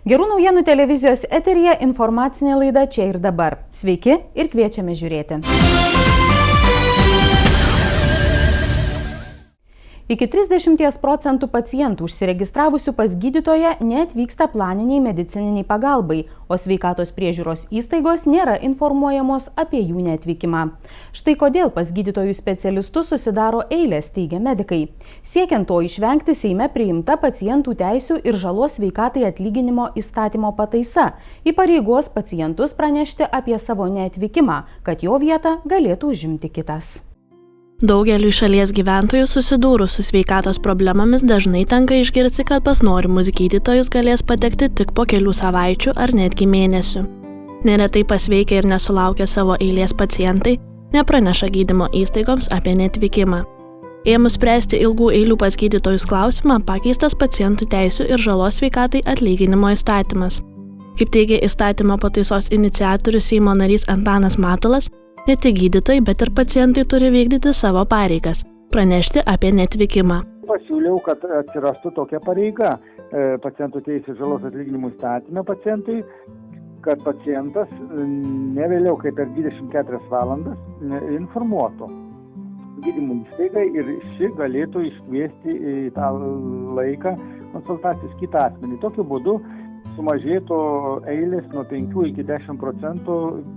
Gerų naujienų televizijos eteryje informacinė laida Čia ir dabar. Sveiki ir kviečiame žiūrėti. Iki 30% pacientų užsiregistravusių pas gydytoją neatvyksta planiniai medicininiai pagalbai, o sveikatos priežiūros įstaigos nėra informuojamos apie jų neatvykimą. Štai kodėl pas gydytojų specialistus susidaro eilės, teigia medikai. Siekiant to išvengti, Seime priimta pacientų teisių ir žalos sveikatai atlyginimo įstatymo pataisa įpareigos pacientus pranešti apie savo neatvykimą, kad jo vietą galėtų užimti kitas. Daugeliui šalies gyventojų susidūrus su sveikatos problemomis dažnai tenka išgirsti, kad pas norimus gydytojus galės patekti tik po kelių savaičių ar netgi mėnesių. Neretai pasveikę ir nesulaukę savo eilės pacientai nepraneša gydymo įstaigoms apie neatvykimą. Ėmus spręsti ilgų eilių pas gydytojus klausimą, pakeistas pacientų teisių ir žalos sveikatai atlyginimo įstatymas. Kaip teigia įstatymo pataisos iniciatorius Seimo narys Antanas Matulas, ne tik gydytojai, bet ir pacientai turi vykdyti savo pareigas – pranešti apie neatvykimą. Pasiūliau, kad atsirastų tokia pareiga pacientų teisų žalos atlyginimų įstatyme pacientui, kad pacientas ne vėliau kaip per 24 valandas informuotų gydymo įstaigai ir ši galėtų iškviesti į tą laiką konsultacijos kitą asmenį. Tokiu būdu sumažėtų eilės nuo 5 iki 10%,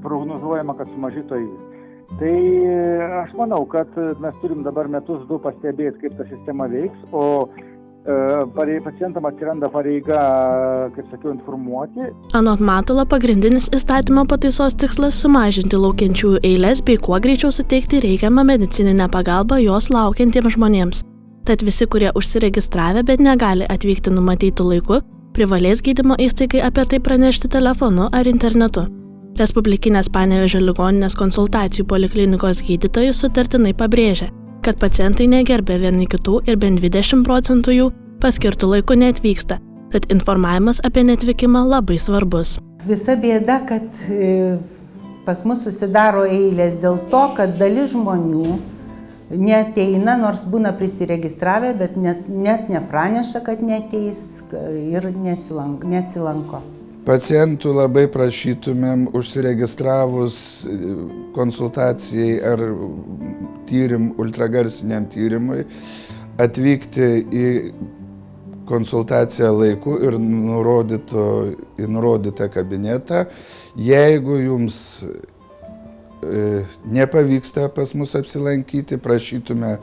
prognozuojama, kad sumažėtų eilės. Tai aš manau, kad mes turim dabar metus du pastebėti, kaip ta sistema veiks, o pacientam atsiranda pareiga, kaip sakiau, informuoti. Anot Matulo, pagrindinis įstatymo pataisos tikslas sumažinti laukiančiųjų eilės bei kuo greičiau suteikti reikiamą medicininę pagalbą jos laukiantiems žmonėms. Tad visi, kurie užsiregistravę, bet negali atvykti numatytų laiku, privalės gydymo įstaigai apie tai pranešti telefonu ar internetu. Respublikinės Panevėžio ligoninės konsultacijų poliklinikos gydytojai sutartinai pabrėžia, kad pacientai negerbia vieni kitų ir bent 20% jų paskirtų laiku neatvyksta, tad informavimas apie neatvykimą labai svarbus. Visa bėda, kad pas mus susidaro eilės dėl to, kad dalis žmonių neateina, nors būna prisiregistravę, bet net nepraneša, kad neateis ir neatsilanko. Pacientų labai prašytumėm užsiregistravus konsultacijai ar ultragarsiniam tyrimui atvykti į konsultaciją laiku ir nurodytą kabinetą. Jeigu jums nepavyksta pas mus apsilankyti, prašytume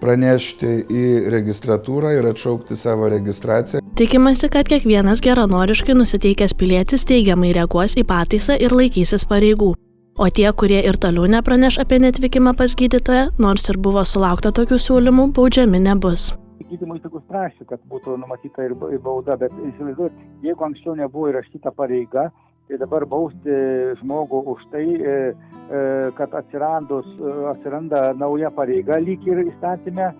pranešti į registratūrą ir atšaukti savo registraciją. Tikimasi, kad kiekvienas geranoriškai nusiteikęs pilietis teigiamai reaguos į pataisą ir laikysis pareigų. O tie, kurie ir toliau nepraneš apie neatvykimą pas gydytoją, nors ir buvo sulaukta tokių siūlymų, baudžiami nebus. Gydymo įstaigos prašė, kad būtų numatyta ir bauda, bet įsivaizduot, jeigu anksčiau nebuvo įrašyta pareiga, tai dabar bausti žmogų už tai, kad atsiranda nauja pareiga, lyg ir įstatyme,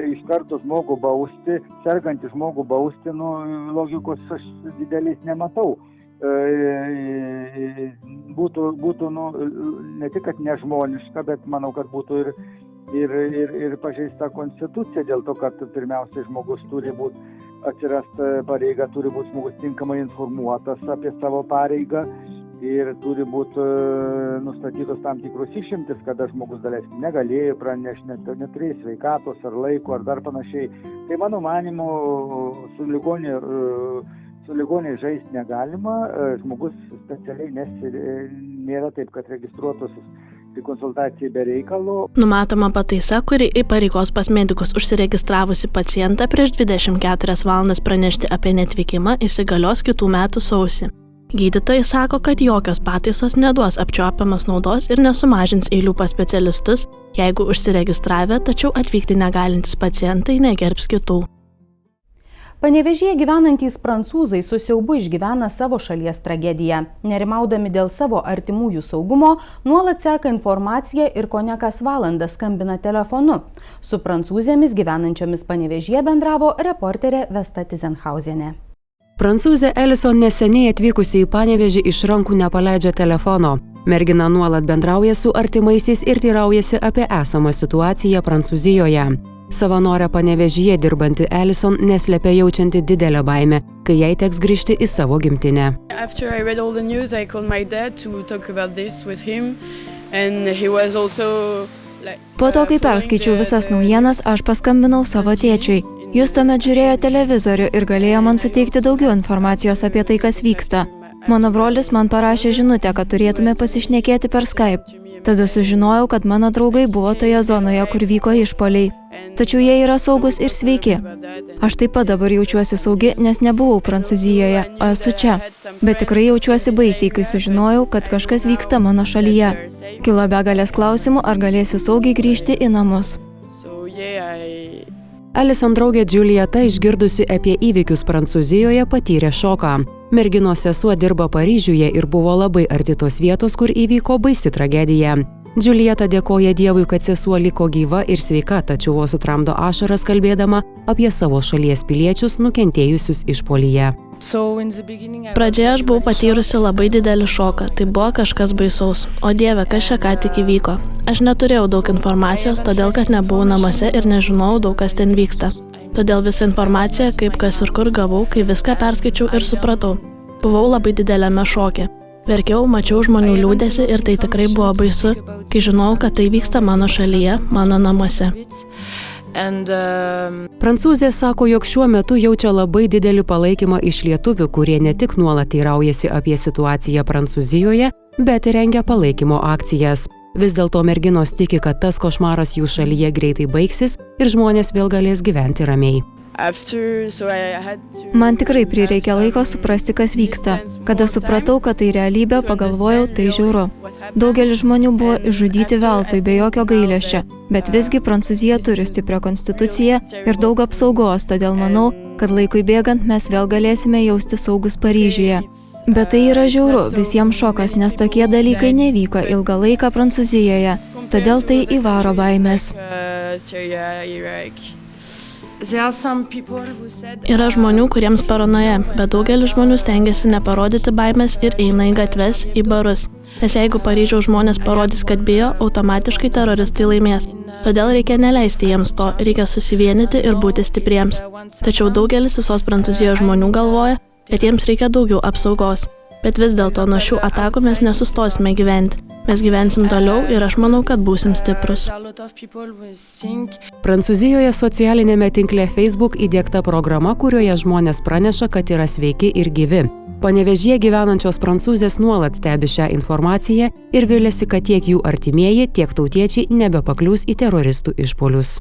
iš karto žmogų bausti, sergantį žmogų bausti, logikos aš didelės nematau. Būtų ne tik, kad nežmoniška, bet manau, kad būtų ir pažeista konstitucija, dėl to, kad pirmiausiai žmogus turi būti pareiga, turi būti žmogus tinkamai informuotas apie savo pareigą ir turi būti nustatytos tam tikrus išimtis, kada žmogus daleiskim negalėjo pranešti, neturėjo sveikatos ar laiko ar dar panašiai. Tai mano manymu su ligoniai žaisti negalima, žmogus specialiai nėra taip, kad registruotųsi konsultacijai be reikalo. Numatoma pataisa, kuri įpareigos pas medikus užsiregistravusi pacientą prieš 24 valandas pranešti apie neatvykimą, įsigalios kitų metų sausį. Gydytojai sako, kad jokios pataisos neduos apčiuopiamos naudos ir nesumažins eilių pas specialistus, jeigu užsiregistravę, tačiau atvykti negalintys pacientai negerbs kitų. Panevėžyje gyvenantys prancūzai su siaubu išgyvena savo šalies tragediją. Nerimaudami dėl savo artimųjų saugumo, nuolat seka informaciją ir kone kas valandą skambina telefonu. Su prancūzėmis gyvenančiomis Panevėžyje bendravo reporterė Vesta Tizenhausienė. Prancūzė Elison neseniai atvykusi į Panevėžį iš rankų nepaleidžia telefono. Mergina nuolat bendrauja su artimaisiais ir teiraujasi apie esamą situaciją Prancūzijoje. Savanorė Panevėžyje dirbanti Alison neslėpė jaučianti didelę baimę, kai jai teks grįžti į savo gimtinę. After I read all the news, I called my dad to talk about this with him, and he was also like. Po to, kai perskaičiau visas naujienas, aš paskambinau savo tėčiui. Jis tuomet žiūrėjo televizorių ir galėjo man suteikti daugiau informacijos apie tai, kas vyksta. Mano brolis man parašė žinutę, kad turėtume pasišnekėti per Skype. Tada sužinojau, kad mano draugai buvo toje zonoje, kur vyko išpuoliai. Tačiau jie yra saugus ir sveiki. Aš taip pat dabar jaučiuosi saugi, nes nebuvau Prancūzijoje, o esu čia. Bet tikrai jaučiuosi baisiai, kai sužinojau, kad kažkas vyksta mano šalyje. Kilo begalės klausimų, ar galėsiu saugiai grįžti į namus. Alison draugė Julieta, išgirdusi apie įvykius Prancūzijoje, patyrė šoką. Merginos sesuo dirba Paryžiuje ir buvo labai arti tos vietos, kur įvyko baisi tragedija. Julieta dėkoja Dievui, kad sesuo liko gyva ir sveika, tačiau vos sutramdo ašaras kalbėdama apie savo šalies piliečius nukentėjusius išpuolyje. Pradžioje aš buvau patyrusi labai didelį šoką, tai buvo kažkas baisaus. O Dieve, kas čia ką tik įvyko? Aš neturėjau daug informacijos, todėl kad nebuvau namuose ir nežinojau daug, kas ten vyksta. Todėl visą informaciją, kaip kas ir kur gavau, kai viską perskaičiau ir supratau. Buvau labai didelėme šoke. Verkiau, mačiau žmonių liūdėsi ir tai tikrai buvo baisu, kai žinojau, kad tai vyksta mano šalyje, mano namuose. Prancūzė sako, jog šiuo metu jaučia labai didelį palaikymą iš lietuvių, kurie ne tik nuolat teiraujasi apie situaciją Prancūzijoje, bet ir rengia palaikymo akcijas. Vis dėlto merginos tiki, kad tas košmaras jų šalyje greitai baigsis ir žmonės vėl galės gyventi ramiai. Man tikrai prireikė laiko suprasti, kas vyksta. Kada supratau, kad tai realybė, pagalvojau, tai žiauru. Daugelis žmonių buvo išžudyti veltui be jokio gailesčio, bet visgi Prancūzija turi stiprią konstituciją ir daug apsaugos, todėl manau, kad laikui bėgant mes vėl galėsime jausti saugus Paryžiuje. Bet tai yra žiauru, visiems šokas, nes tokie dalykai nevyko ilgą laiką Prancūzijoje, todėl tai įvaro baimės. Yra žmonių, kuriems paranoja, bet daugelis žmonių stengiasi neparodyti baimės ir eina į gatves, į barus. Nes jeigu Paryžiaus žmonės parodys, kad bijo, automatiškai teroristai laimės. Todėl reikia neleisti jiems to, reikia susivienyti ir būti stipriems. Tačiau daugelis visos Prancūzijos žmonių galvoja, kad jiems reikia daugiau apsaugos. Bet vis dėlto nuo šių atakų mes nesustosime gyventi. Mes gyvensim toliau ir aš manau, kad būsim stiprus. Prancūzijoje socialinėme tinkle Facebook įdiegta programa, kurioje žmonės praneša, kad yra sveiki ir gyvi. Panevėžyje gyvenančios prancūzės nuolat stebi šią informaciją ir viliasi, kad tiek jų artimieji, tiek tautiečiai nebepaklius į teroristų išpuolius.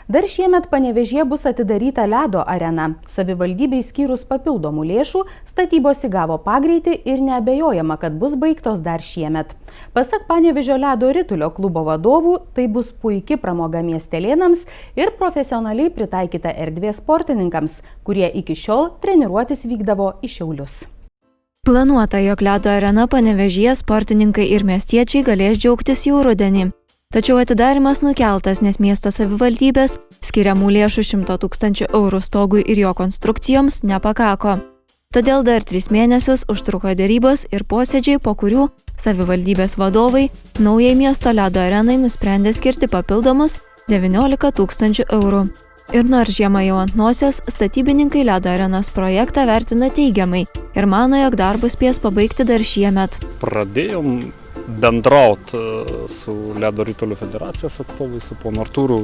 Dar šiemet Panevėžyje bus atidaryta ledo arena. Savivaldybei skyrus papildomų lėšų, statybos įgavo pagreitį ir neabejojama, kad bus baigtos dar šiemet. Pasak Panevėžio ledo ritulio klubo vadovų, tai bus puiki pramoga miestelėnams ir profesionaliai pritaikyta erdvė sportininkams, kurie iki šiol treniruotis vykdavo į Šiaulius. Planuota, jog ledo arena Panevėžyje sportininkai ir miestiečiai galės džiaugtis jau rudenį. Tačiau atidarimas nukeltas, nes miesto savivaldybės skiriamų lėšų 100 000 eurų stogui ir jo konstrukcijoms nepakako. Todėl dar 3 mėnesius užtruko dėrybos ir posėdžiai, po kurių savivaldybės vadovai naujai miesto ledo arenai nusprendė skirti papildomus 19 000 eurų. Ir nors žiema jau ant nosies, statybininkai ledo arenos projektą vertina teigiamai ir mano, jog darbus spės pabaigti dar šiemet. Pradėjom bendrauti su Ledo ritulio federacijos atstovais, su ponu Artūru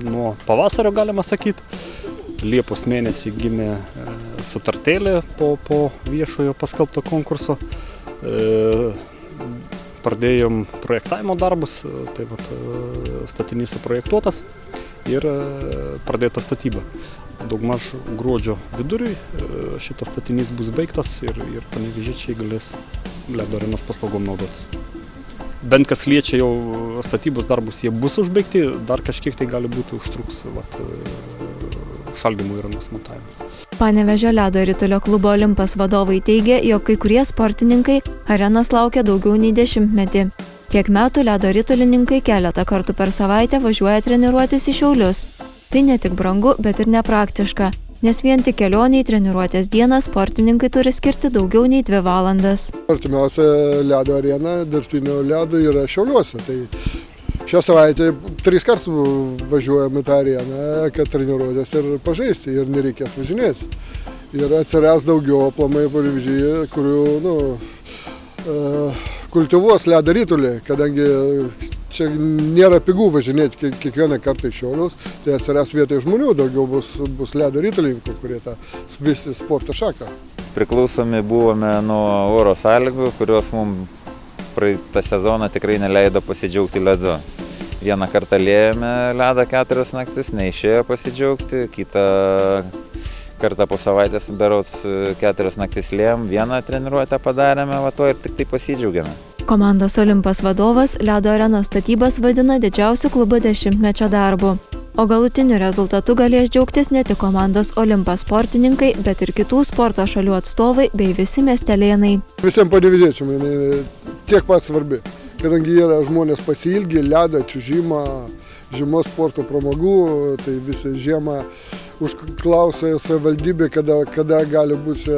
nuo pavasario, galima sakyti. Liepos mėnesį gimė sutartėlė po viešojo paskelbto konkurso. Pradėjom projektavimo darbus, tai statinys suprojektuotas ir pradėta statyba. Daugmaž gruodžio viduriui šitas statinys bus baigtas ir panevėžiečiai galės ledo arenos paslaugom naudotis. Bent kas liečia jau statybos darbus, jie bus užbaigti, dar kažkiek tai gali būti užtruks šaldymo įrangos montavimas. Panevėžio ledo ritulio klubo Olimpas vadovai teigia, jog kai kurie sportininkai arenos laukia daugiau nei 10 metį. Tiek metų ledo ritulininkai keletą kartų per savaitę važiuoja treniruotis į Šiaulius. Tai ne tik brangu, bet ir nepraktiška, nes vien tik kelioniai treniruotės dieną sportininkai turi skirti daugiau nei 2 valandas. Artimiausia ledo arena dirbtinio ledo yra Šiauliuose, tai Šią savaitę 3 kartų važiuojam į tą areną, kad treniruotės ir pažaisti, ir nereikės važinėti. Ir atsiras daugiau aplamai Panevėžyje, kurių kultivuos ledo ritulį, kadangi čia nėra pigų važinėti kiekvieną kartą iš Šiaulius, tai atsiras vietoj žmonių, daugiau bus ledo ritulininkų, kurie tą visi sporto šaką. Priklausomi buvome nuo oro sąlygų, kurios mums praeitą sezoną tikrai neleido pasidžiaugti ledu. Vieną kartą liejame ledą 4 naktis, neišėjo pasidžiaugti, kitą kartą po savaitės berods 4 naktis liejam, vieną treniruotę padarėme, va to ir tik tai pasidžiaugiame. Komandos Olimpas vadovas ledo arenos statybas vadina didžiausiu klubo 10-mečio darbu. O galutiniu rezultatu galės džiaugtis ne tik komandos Olimpas sportininkai, bet ir kitų sporto šalių atstovai bei visi miestelėnai. Visiems panevėžiečiam tiek pat svarbi, kadangi yra žmonės pasiilgi ledą, čiuožimą, žiemos sporto pramogų, tai visi žiemą užklausė savivaldybė, kada gali būti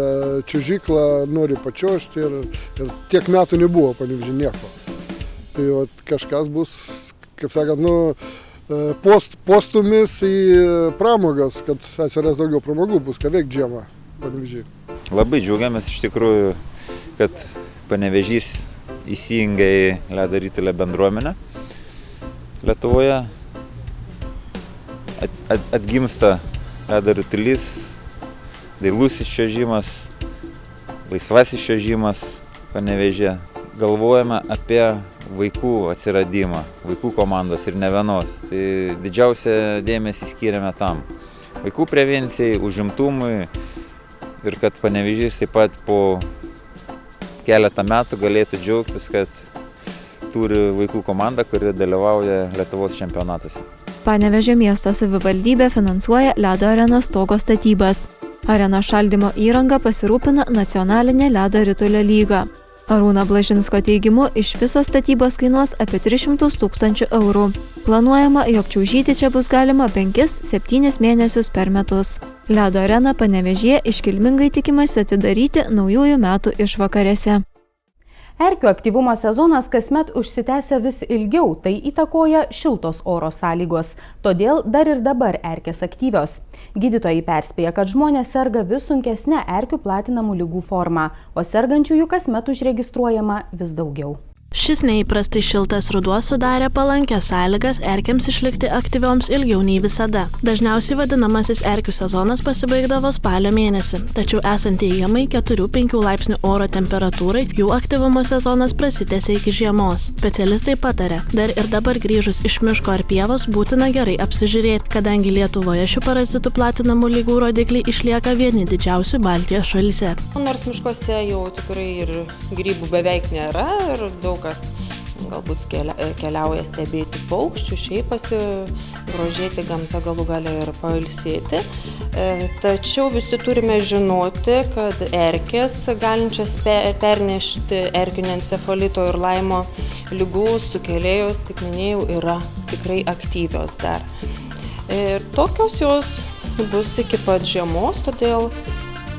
čiuožykla, nori pačiuožti ir tiek metų nebuvo Panevėžy nieko. Tai kažkas bus, kaip sakant, postumis į pramogas, kad atsiras daugiau pramogų, bus ką veikti žiemą Panevėžy. Labai džiaugiamės iš tikrųjų, kad Panevėžys įsijungia į ledo ritulio bendruomenę Lietuvoje. Atgimsta ledo ritulys, dailusis čiuožimas, laisvasis čiuožimas Panevėžyje. Galvojame apie vaikų atsiradimą, vaikų komandos ir ne vienos. Tai didžiausią dėmesį skiriame tam. Vaikų prevencijai, užimtumui ir kad Panevėžys taip pat po keletą metų galėtų džiaugtis, kad turi vaikų komandą, kuri dalyvauja Lietuvos čempionatuose. Panevėžio miesto savivaldybė finansuoja ledo arenos stogo statybas. Arenos šaldymo įranga pasirūpina Nacionalinė ledo ritulio lyga. Arūno Blažinsko teigimu, iš viso statybos kainuos apie 300 000 eurų. Planuojama, jog čiuožyti čia bus galima 5-7 mėnesius per metus. Ledo areną Panevėžyje iškilmingai tikimasi atidaryti naujųjų metų išvakarėse. Erkių aktyvumo sezonas kasmet užsitęsia vis ilgiau, tai įtakoja šiltos oro sąlygos. Todėl dar ir dabar erkės aktyvios. Gydytojai perspėja, kad žmonės serga vis sunkesnė erkių platinamų ligų forma, o sergančiųjų kasmet užregistruojama vis daugiau. Šis neįprastai šiltas ruduo sudarė palankias sąlygas erkėms išlikti aktyvioms ilgiau nei visada. Dažniausiai vadinamasis erkių sezonas pasibaigdavo spalio mėnesį, tačiau esant teigiamai 4-5 laipsnių oro temperatūrai, jų aktyvumo sezonas prasitęsė iki žiemos. Specialistai patarė, dar ir dabar grįžus iš miško ar pievos būtina gerai apsižiūrėti, kadangi Lietuvoje šių parazitų platinamų ligų rodikliai išlieka vieni didžiausių Baltijos šalyse. Nors miškuose jau tikrai ir grybų beveik nėra ir daug kas galbūt keliauja stebėti paukščių, šiaip pasigrožėti gamtą, galų gale ir pailsėti. Tačiau visi turime žinoti, kad erkės galinčias pernešti erkinio encefalito ir Laimo ligų sukėlėjos, kaip minėjau, yra tikrai aktyvios dar. Ir tokios jos bus iki pat žiemos, todėl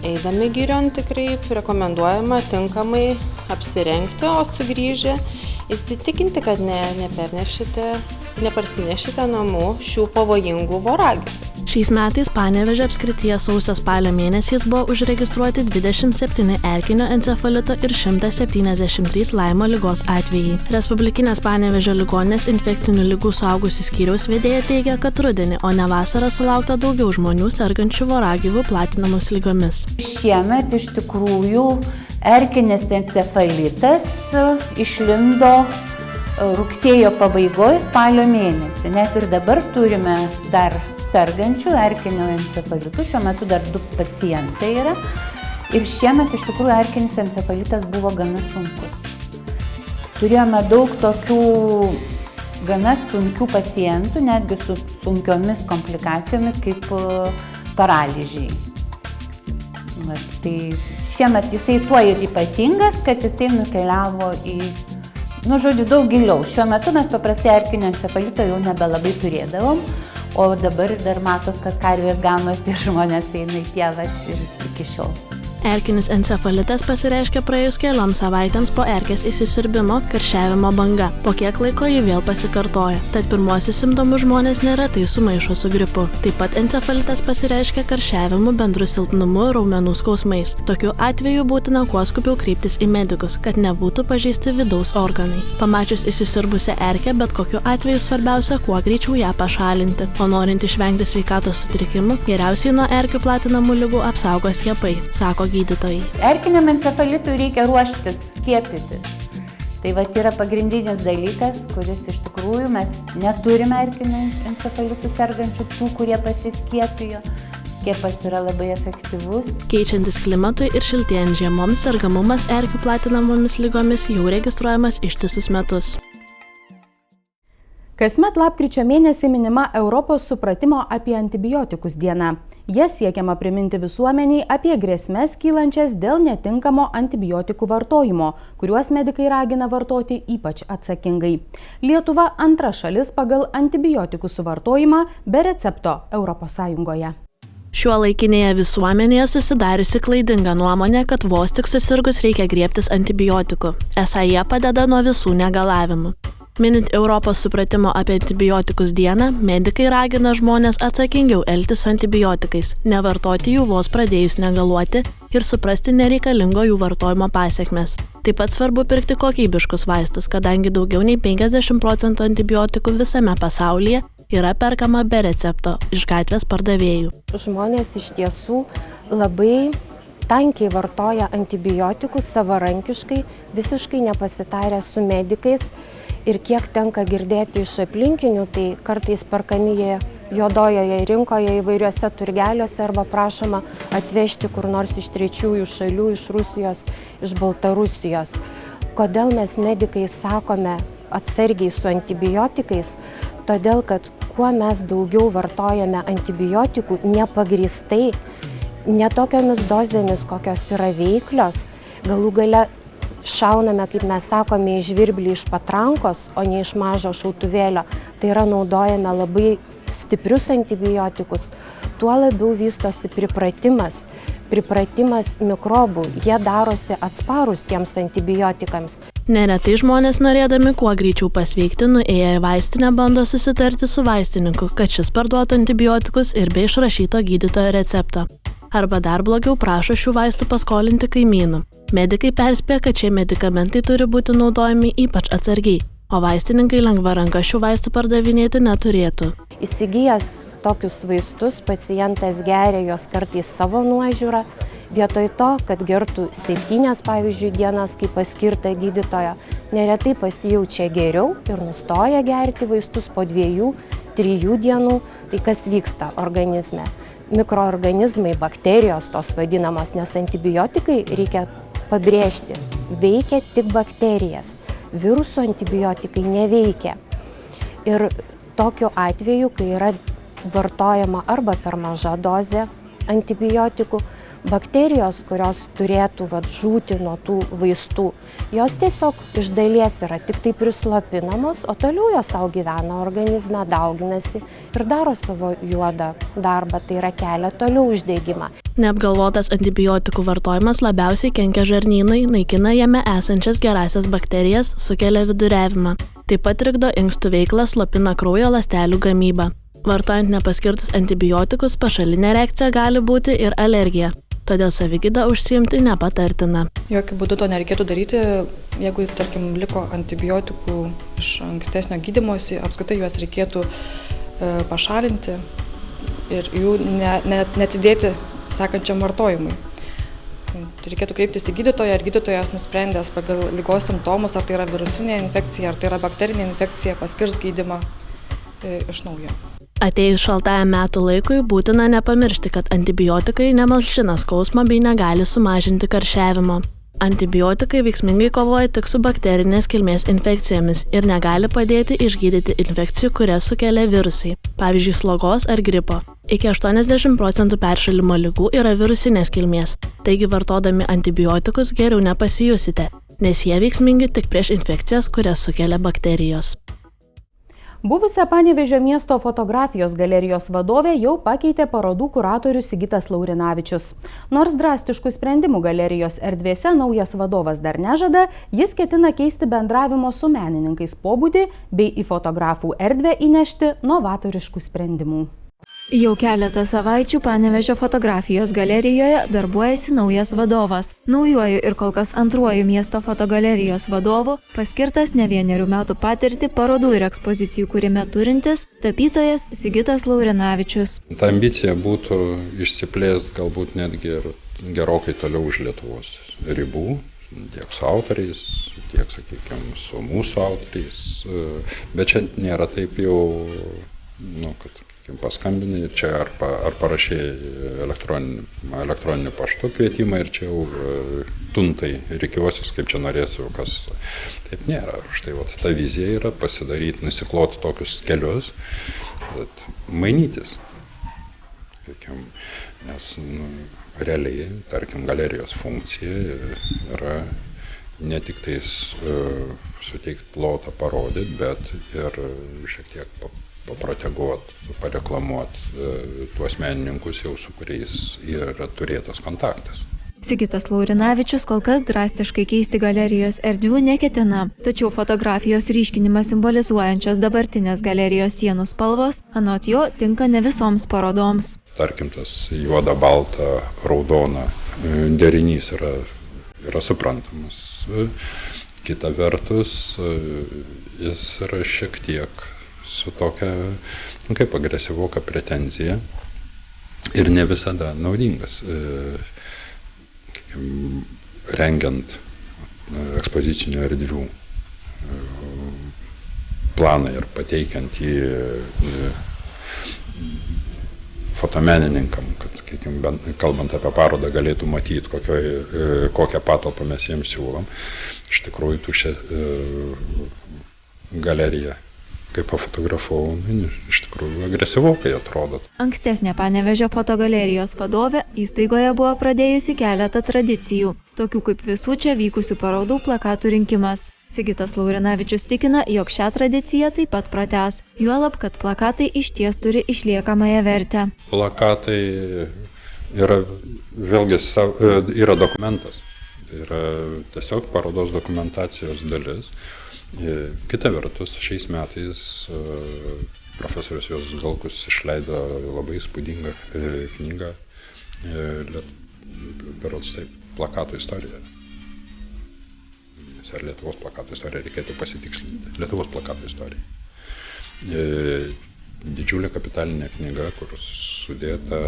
eidami girion tikrai rekomenduojama tinkamai apsirengti, o sugrįžę įsitikinti, kad neparsinešite namų šių pavojingų voragyvių. Šiais metais Panevėžio apskrityje sausio-spalio mėnesiais buvo užregistruoti 27 erkinio encefalito ir 173 Laimo ligos atvejai. Respublikinės Panevėžio ligoninės infekcinių ligų suaugusių skyriaus vedėja teigia, kad rudenį, o ne vasarą sulaukta daugiau žmonių sergančių voragyvių platinamos ligomis. Šiemet iš tikrųjų erkinis encefalitas išlindo rugsėjo pabaigoje, spalio mėnesį. Net ir dabar turime dar sergančių erkinio encefalitų, šiuo metu dar 2 pacientai yra. Ir šiemet iš tikrųjų erkinis encefalitas buvo gana sunkus. Turėjome daug tokių gana sunkių pacientų, netgi su sunkiomis komplikacijomis kaip paralyžiai. Tai šiemet jisai tuo ir ypatingas, kad jisai nukeliavo į, daug giliau. Šiuo metu mes paprastai erkinio encefalito jau nebelabai turėdavom. O dabar dar matot, kad karvės ganosi ir žmonės eina į pievas ir iki šiol. Erkinis encefalitas pasireiškia praėjus kelioms savaitėms po erkės įsisiurbimo karščiavimo banga. Po kiek laiko ji vėl pasikartoja, tad pirmuosius simptomus žmonės neretai sumaišo su gripu. Taip pat encefalitas pasireiškia karščiavimu, bendru silpnumu, raumenų skausmais. Tokiu atveju būtina kuo skubiau kreiptis į medikus, kad nebūtų pažeisti vidaus organai. Pamačius įsisiurbusią erkę, bet kokiu atveju svarbiausia kuo greičiau ją pašalinti. O norint išvengti sveikatos sutrikimų, geriausiai nuo erkių platinamų ligų apsaugo skiepai, sako gydytojai. Erkiniam encefalitui reikia ruoštis skiepytis. Tai yra pagrindinis dalykas, kuris iš tikrųjų mes neturime erkinių encefalitų sergančių tų, kurie pasiskiepijo. Skiepas yra labai efektyvus. Keičiantis klimatui ir šiltėjant žiemoms, sergamumas erkių platinamomis lygomis jau registruojamas ištisus metus. Kasmet lapkričio mėnesį minima Europos supratimo apie antibiotikus diena. Jie siekiama priminti visuomeniai apie grėsmes kylančias dėl netinkamo antibiotikų vartojimo, kuriuos medikai ragina vartoti ypač atsakingai. Lietuva antra šalis pagal antibiotikų suvartojimą be recepto Europos Sąjungoje. Šiuolaikinėje visuomenėje susidariusi klaidinga nuomonė, kad vos tik susirgus reikia griebtis antibiotikų. Esą jie padeda nuo visų negalavimų. Minint Europos supratimo apie antibiotikus dieną, medikai ragina žmonės atsakingiau elgtis su antibiotikais, nevartoti jų vos pradėjus negaluoti ir suprasti nereikalingo jų vartojimo pasekmes. Taip pat svarbu pirkti kokybiškus vaistus, kadangi daugiau nei 50% antibiotikų visame pasaulyje yra perkama be recepto iš gatvės pardavėjų. Žmonės iš tiesų labai tankiai vartoja antibiotikus savarankiškai, visiškai nepasitarę su medikais. Ir kiek tenka girdėti iš aplinkinių, tai kartais perkami jie juodojoje rinkoje įvairiuose turgeliuose arba prašoma atvežti kur nors iš trečiųjų šalių, iš Rusijos, iš Baltarusijos. Kodėl mes medikai sakome atsargiai su antibiotikais? Todėl, kad kuo mes daugiau vartojame antibiotikų nepagrįstai, ne tokiomis dozėmis, kokios yra veiklios, galų gale šauname, kaip mes sakome, į žvirblį iš patrankos, o ne iš mažo šautuvėlio. Tai yra naudojame labai stiprius antibiotikus, tuo labiau vystosi pripratimas mikrobų. Jie darosi atsparūs tiems antibiotikams. Neretai žmonės norėdami kuo greičiau pasveikti, nuėję į vaistinę bando susitarti su vaistininku, kad šis parduotų antibiotikus ir be išrašyto gydytojo recepto. Arba dar blogiau prašo šių vaistų paskolinti kaimynų. Medikai perspėja, kad šie medikamentai turi būti naudojami ypač atsargiai, o vaistininkai lengva ranka šių vaistų pardavinėti neturėtų. Įsigijęs tokius vaistus, pacientas geria juos kartais savo nuožiūrą, vietoj to, kad gertų 7, pavyzdžiui, dienas, kaip paskirta gydytojo, neretai pasijaučia geriau ir nustoja gerti vaistus po 2-3 dienų. Tai kas vyksta organizme? Mikroorganizmai, bakterijos tos vadinamos, nes antibiotikai, reikia pabrėžti, veikia tik bakterijas. Virusų antibiotikai neveikia. Ir tokiu atveju, kai yra vartojama arba per maža dozė antibiotikų, bakterijos, kurios turėtų žūti nuo tų vaistų, jos tiesiog iš dalies yra tik tai prislopinamos, o toliau jos savo gyvena organizme, dauginasi ir daro savo juodą darbą, tai yra kelia toliau uždegimą. Neapgalvotas antibiotikų vartojimas labiausiai kenkia žarnynui, naikina jame esančias gerąsias bakterijas, sukelia viduriavimą. Taip pat trikdo inkstų veiklą, slopina kraujo ląstelių gamybą. Vartojant nepaskirtus antibiotikus, pašalinė reakcija gali būti ir alergija. Todėl savigyda užsiimti nepatartina. Jokių būdų to nereikėtų daryti, jeigu, tarkim, liko antibiotikų iš ankstesnio gydymosi, apskritai juos reikėtų pašalinti ir jų neatsidėti sekančiam vartojimui. Reikėtų kreiptis į gydytoją ir gydytojas nusprendęs pagal ligos simptomus, ar tai yra virusinė infekcija, ar tai yra bakterinė infekcija, paskirs gydymą iš naujo. Atėjus šaltajam metų laikui būtina nepamiršti, kad antibiotikai nemalšina skausmo bei negali sumažinti karščiavimo. Antibiotikai veiksmingai kovoja tik su bakterinės kilmės infekcijomis ir negali padėti išgydyti infekcijų, kurias sukelia virusai, pavyzdžiui, slogos ar gripo. Iki 80% peršalimo ligų yra virusinės kilmės, taigi vartodami antibiotikus geriau nepasijusite, nes jie veiksmingi tik prieš infekcijas, kurias sukelia bakterijos. Buvusią Panevėžio miesto fotografijos galerijos vadovę jau pakeitė parodų kuratorius Sigitas Laurinavičius. Nors drastiškų sprendimų galerijos erdvėse naujas vadovas dar nežada, jis ketina keisti bendravimo su menininkais pobūdį bei į fotografų erdvę įnešti novatoriškų sprendimų. Jau keletą savaičių Panevėžio fotografijos galerijoje darbuojasi naujas vadovas. Naujuoju ir kol kas antruoju miesto fotogalerijos vadovu paskirtas ne vienerių metų patirtį parodų ir ekspozicijų kūrime turintis tapytojas Sigitas Laurinavičius. Ta ambicija būtų išsiplės galbūt netgi ir gerokai toliau už Lietuvos ribų. Tiek su autoriais, tiek, sakykime, su mūsų autoriais. Bet čia nėra taip jau, kad paskambinai čia ar parašėjai elektroniniu paštu kvietimą ir čia jau tuntai rikiuosis, kaip čia norėsiu, kas taip nėra. Štai ta vizija yra pasidaryti, nusikloti tokius kelius, mainytis. Nes realiai, tarkim, galerijos funkcija yra ne tik tais suteikti plotą parodyti, bet ir šiek tiek paproteguoti, pareklamuoti tuos menininkus jau su kuriais yra turėtas kontaktas. Sigitas Laurinavičius kol kas drastiškai keisti galerijos erdvių neketina, tačiau fotografijos ryškinimą simbolizuojančios dabartinės galerijos sienų spalvos anot jo tinka ne visoms parodoms. Tarkim, tas juoda, balta, raudona derinys yra suprantamas. Kita vertus, jis yra šiek tiek su tokia, kaip agresyvoka pretenzija ir ne visada naudingas. Rengiant ekspozicinių erdvių planą ir pateikiant jį fotomenininkam, kad, kalbant apie parodą, galėtų matyti, kokią patalpą mes jiems siūlom. Iš tikrųjų, tuščia galerija, kaip pafotografavau, iš tikrųjų agresyvokai atrodo. Ankstesnė Panevėžio fotogalerijos vadovė įstaigoje buvo pradėjusi keletą tradicijų, tokių kaip visų čia vykusių parodų plakatų rinkimas. Sigitas Laurinavičius tikina, jog šią tradiciją taip pat pratęs, juolab, kad plakatai išties turi išliekamąją vertę. Plakatai yra, vėlgi, yra dokumentas, tai yra tiesiog parodos dokumentacijos dalis. Kita vertus, šiais metais profesorius Juozas Galkus išleido labai įspūdingą knygą, berods taip, plakatų istorija. Ar Lietuvos plakatų istorija, reikėtų pasitikslinti. Lietuvos plakatų istorija. Didžiulė kapitalinė knyga, kur sudėta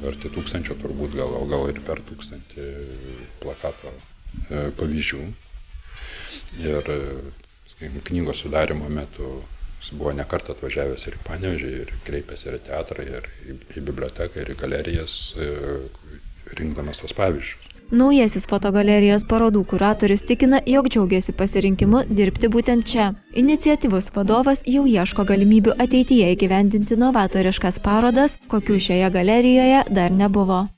arti 1000 turbūt, gal ir per 1000 plakato pavyzdžių. Ir knygos sudarimo metu jis buvo ne kartą atvažiavęs ir į Panevėžį, ir kreipėsi ir į teatrą, ir į biblioteką, ir į galerijas, rinkdamas tos pavyzdžius. Naujasis fotogalerijos parodų kuratorius tikina, jog džiaugiasi pasirinkimu dirbti būtent čia. Iniciatyvus vadovas jau ieško galimybių ateityje įgyvendinti novatoriškas parodas, kokių šioje galerijoje dar nebuvo.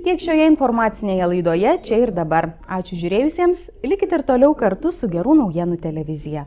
Tiek šioje informacinėje laidoje čia ir dabar. Ačiū žiūrėjusiems, likite ir toliau kartu su Gerų naujienų televizija.